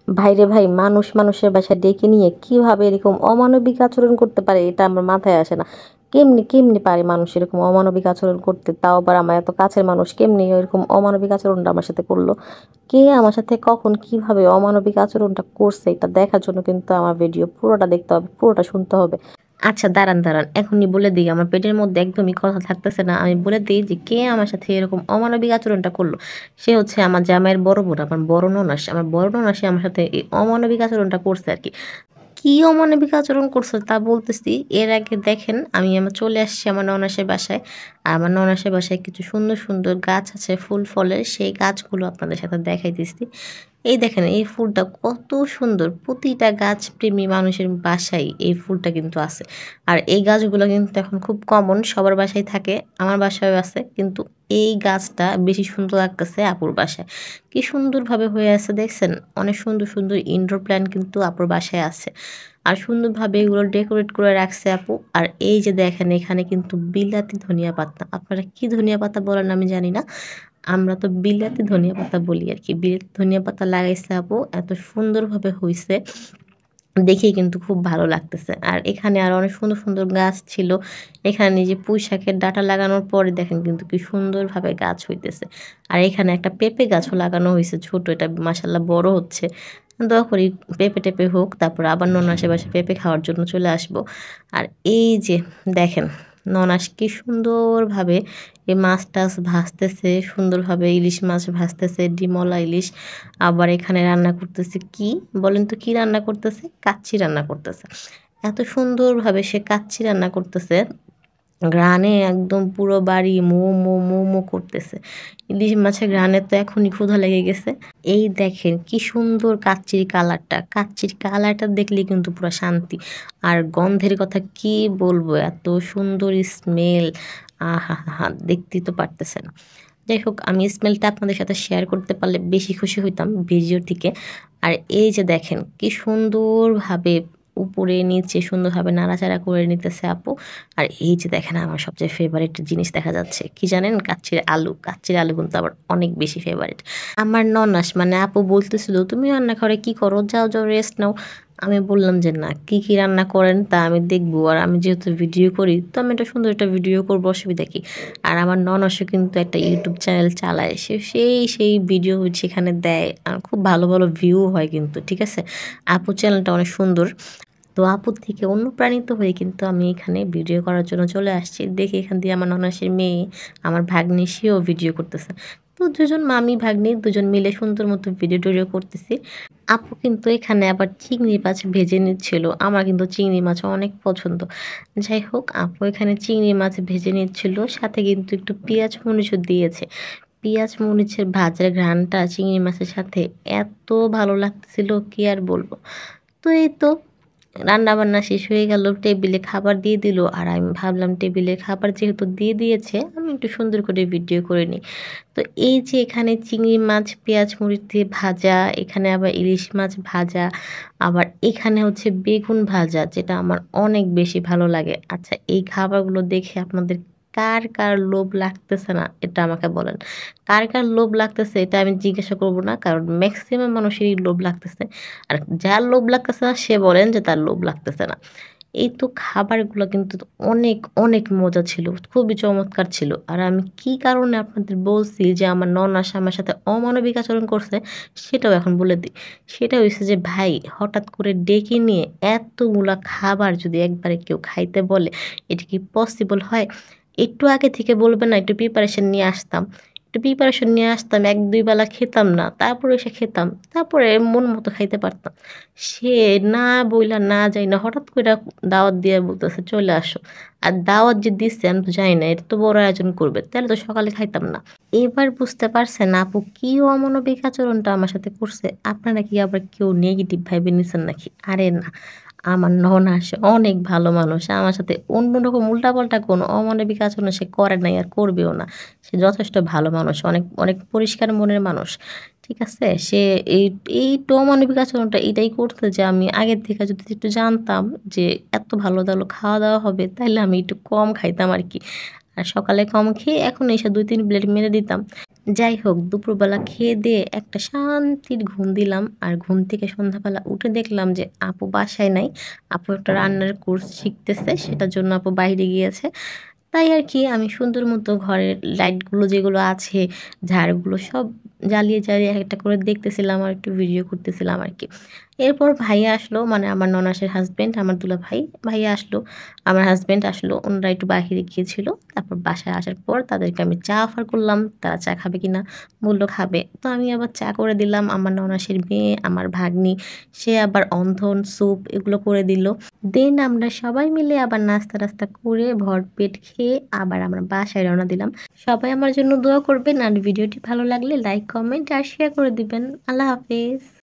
ভাইরে ভাই, মানুষ মানুষের বাসায় ডেকে নিয়ে কিভাবে এরকম অমানবিক আচরণ করতে পারে এটা আমার মাথায় আসে না। কেমনি কেমনি পারে মানুষ এরকম অমানবিক আচরণ করতে, তাও আবার আমার এত কাছের মানুষ কেমনি এরকম অমানবিক আচরণটা আমার সাথে করলো? কে আমার সাথে কখন কিভাবে অমানবিক আচরণটা করছে এটা দেখার জন্য কিন্তু আমার ভিডিও পুরোটা দেখতে হবে, পুরোটা শুনতে হবে। আচ্ছা, দাঁড়ান দাঁড়ান, এখনই বলে দিই, আমার পেটের মধ্যে একদমই কথা থাকতেছে না। আমি বলে দিই যে কে আমার সাথে এরকম অমানবিক আচরণটা করলো। সে হচ্ছে আমার জামাইয়ের বড় বোন, আমার বড় ননাস। আমার বড় ননাসে আমার সাথে এই অমানবিক আচরণটা করছে আর কি। কি অমানবিক আচরণ করছে তা বলতেছি। এর আগে দেখেন, আমার চলে আসছি আমার ননাসের বাসায়। আর আমার ননাসের বাসায় কিছু সুন্দর সুন্দর গাছ আছে ফুল ফলের, সেই গাছগুলো আপনাদের সাথে দেখাইতেছি। এই দেখেন, এই ফুলটা কত সুন্দর। প্রতিটা গাছ প্রেমী মানুষের বাসায় এই ফুলটা কিন্তু আছে। আর এই গাছগুলো কিন্তু এখন খুব কমন, সবার বাসায় থাকে, আমার বাসায়ও আছে। কিন্তু এই গাছটা বেশি সুন্দর লাগতেছে আপুর বাসায়। কি সুন্দরভাবে হয়ে আছে দেখছেন? অনেক সুন্দর সুন্দর ইনডোর প্ল্যান্ট কিন্তু আপুর বাসায় আছে। আর সুন্দরভাবে এগুলো ডেকোরেট করে রাখছে আপু। আর এই যে দেখেন, এখানে কিন্তু বিলাতি ধনিয়া পাতা, আপনারা কি ধনিয়া পাতা বলেন আমি জানি না, আমরা তো বিলাতি ধনিয়া পাতা বলি আর কি। বিলাতি ধনিয়া পাতা লাগাইছে আপু, এত সুন্দরভাবে হইছে, দেখেই কিন্তু খুব ভালো লাগতেছে। আর এখানে আরো অনেক সুন্দর সুন্দর গাছ ছিল। এখানে যে পুঁই শাকের ডাঁটা লাগানোর পরে দেখেন কিন্তু কি সুন্দরভাবে গাছ হইতেছে। আর এখানে একটা পেঁপে গাছও লাগানো হয়েছে ছোট, এটা মাশাল্লাহ বড় হচ্ছে। দোয়া করি পেঁপে টেপে হোক, তারপর আবার নন আশেপাশে পেঁপে খাওয়ার জন্য চলে আসব। আর এই যে দেখেন, ননাস কি সুন্দরভাবে এই মাছ টাছ ভাজতেছে, সুন্দরভাবে ইলিশ মাছ ভাজতেছে, ডিমলা ইলিশ। আবার এখানে রান্না করতেছে কি বলেন তো, কি রান্না করতেছে? কাচ্চি রান্না করতেছে। এত সুন্দরভাবে সে কাচ্চি রান্না করতেছে, ঘ্রাণে একদম পুরো বাড়ি মো মো মো মো করতেছে। ইলিশ মাছের ঘ্রাণে তো এখনই ক্ষুধা লেগে গেছে। এই দেখেন কি সুন্দর কাচ্চির কালারটা, কাচ্চির কালারটা দেখলে কিন্তু পুরো শান্তি। আর গন্ধের কথা কি বলবো, এত সুন্দর স্মেল, আহা হা হা, দেখতেই তো পারতেছেন। যাই হোক, আমি স্মেলটা আপনাদের সাথে শেয়ার করতে পারলে বেশি খুশি হইতাম ভিডিওর থেকে। আর এই যে দেখেন কি সুন্দরভাবে উপরে নিচে সুন্দরভাবে নাড়াচাড়া করে নিতেছে আপু। আর এই যে দেখেন, আমার সবচেয়ে ফেভারিট জিনিস দেখা যাচ্ছে কি জানেন? কাচ্চির আলু। কাচ্চির আলু কিন্তু আবার অনেক বেশি ফেভারিট। আমার ননাস মানে আপু বলতেছিল, তুমি রান্নাঘরে কি করো, যাও যাও রেস্ট নাও। আমি বললাম যে না, কি কি রান্না করেন তা আমি দেখবো। আর আমি যেহেতু ভিডিও করি, তো আমি একটা সুন্দর একটা ভিডিও করবো, অসুবিধা কি? আর আমার ননাসও কিন্তু একটা ইউটিউব চ্যানেল চালায়, সে সেই ভিডিও সেখানে দেয়, আর খুব ভালো ভালো ভিউ হয় কিন্তু, ঠিক আছে? আপু চ্যানেলটা অনেক সুন্দর। তো আপুর থেকে অনুপ্রাণিত হয়ে কিন্তু আমি এখানে ভিডিও করার জন্য চলে আসছি। দেখি এখান দিয়ে আমার ননাসের মেয়ে, আমার ভাগ্নি, সেও ভিডিও করতেছে। তো দুজন মামি ভাগ্নি দুজন মিলে সুন্দর মতো ভিডিও টিডিও করতেছি। আপু কিন্তু এখানে আবার চিংড়ি মাছ ভেজে নিচ্ছিল। আমার কিন্তু চিংড়ি মাছ অনেক পছন্দ। যাই হোক, আপু এখানে চিংড়ি মাছ ভেজে নিচ্ছিল, সাথে কিন্তু একটু পেঁয়াজ মরিচও দিয়েছে। পেঁয়াজ মরিচের ভাজার ঘ্রাণটা চিংড়ি মাছের সাথে এত ভালো লাগতেছিল, কি আর বলবো। তো এই তো রান্না বান্না শেষ হয়ে গেল, টেবিলে খাবার দিয়ে দিল। আর আমি ভাবলাম টেবিলে খাবার যেহেতু দিয়ে দিয়েছে, আমি একটু সুন্দর করে ভিডিও করে নিই। তো এই যে এখানে চিংড়ি মাছ পেঁয়াজ মরিচ দিয়ে ভাজা, এখানে আবার ইলিশ মাছ ভাজা, আবার এখানে হচ্ছে বেগুন ভাজা, যেটা আমার অনেক বেশি ভালো লাগে। আচ্ছা, এই খাবারগুলো দেখে আপনাদের কার কার লোভ লাগতেছে না এটা আমাকে বলেন। কার কার লোভ লাগতেছে এটা আমি জিজ্ঞাসা করব না, কারণ ম্যাক্সিমাম মানুষেরই লোভ লাগতেছে। আর যার লোভ লাগতেছে না সে বলেন যে তার লোভ লাগতেছে না। এই তো খাবারগুলো কিন্তু অনেক অনেক মজা ছিল, খুবই চমৎকার ছিল। আর আমি কি কারণে আপনাদের বলছি যে আমার ননাস আমার সাথে অমানবিক আচরণ করছে, সেটাও এখন বলে দিই। সেটা হয়েছে যে ভাই, হঠাৎ করে ডেকে নিয়ে এতগুলা খাবার যদি একবারে কেউ খাইতে বলে, এটা কি পসিবল হয়? একটু আগে থেকে বলবে না, একটু প্রিপারেশন নিয়ে আসতাম। একটু প্রিপারেশন নিয়ে আসতাম, ১-২ বেলা খেতাম না, তারপরে এসে খেতাম, তারপরে মন মতো খাইতে পারতাম। সে না বইলা না যাই না, হঠাৎ করে দাওয়াত দিয়ে বলতেছে চলে আসো। আর দাওয়াত যে দিচ্ছে আমি তো জানি না, এটা তো বড় আয়োজন করবে, তাহলে তো সকালে খাইতাম না। এবার বুঝতে পারছেন আপু কি অমানবিক আচরণটা আমার সাথে করছে? আপনারা কি আবার কেউ নেগেটিভ ভাইবে নিছেন নাকি? আরে না, আমার ননাস অনেক ভালো মানুষ, আমার সাথে অন্যরকম উল্টাপাল্টা কোনো অমানবিক আচরণ সে করে নাই আর করবেও না। সে যথেষ্ট ভালো মানুষ, অনেক অনেক পরিষ্কার মনের মানুষ, ঠিক আছে? সে এই এই অমানবিক আচরণটা এটাই করতে, যে আমি আগের থেকে যদি একটু জানতাম যে এত ভালো ভালো খাওয়া দাওয়া হবে, তাহলে আমি একটু কম খাইতাম আর কি। আর সকালে কম খেয়ে এখন এসে 2-3 প্লেট মেরে দিতাম। যাই হোক দুপুরবেলা খেয়ে দিয়ে একটা শান্তির ঘুম দিলাম। আর ঘুম থেকে সন্ধ্যাবেলা উঠে দেখলাম যে আপু বাসায় নাই। আপু একটা রান্নার কোর্স শিখতেছে, সেটার জন্য আপু বাইরে গিয়েছে। তাই আর কি আমি সুন্দর মতো ঘরের লাইটগুলো যেগুলো আছে, ঝাড়গুলো সব জ্বালিয়ে একটা করে দেখতেছিলাম আর একটু ভিডিও করতেছিলাম আর কি। এরপর ভাইয়া আসলো, মানে আমার ননাসের হাসব্যান্ড, আমার দুলাভাই। ভাইয়া আসলো, আমার হাসব্যান্ড আসলো। ওনারা একটু বাহিরে গিয়েছিল। তারপর বাসায় আসার পর তাদেরকে আমি চা অফার করলাম। তারা চা খাবে কিনা? বলল খাবে। তো আমি আবার চা করে দিলাম। আমার ননাসের মেয়ে, আমার ভাগ্নি, সে আবার অন্ধন, স্যুপ এগুলো করে দিল। দেন আমরা সবাই মিলে আবার নাস্তা-টাস্তা করে ভরপেট খেয়ে আবার আমরা বাসায় রওনা দিলাম। সবাই আমার জন্য দোয়া করবেন আর ভিডিওটি ভালো লাগলে লাইক, কমেন্ট আর শেয়ার করে দিবেন। আল্লাহ হাফেজ।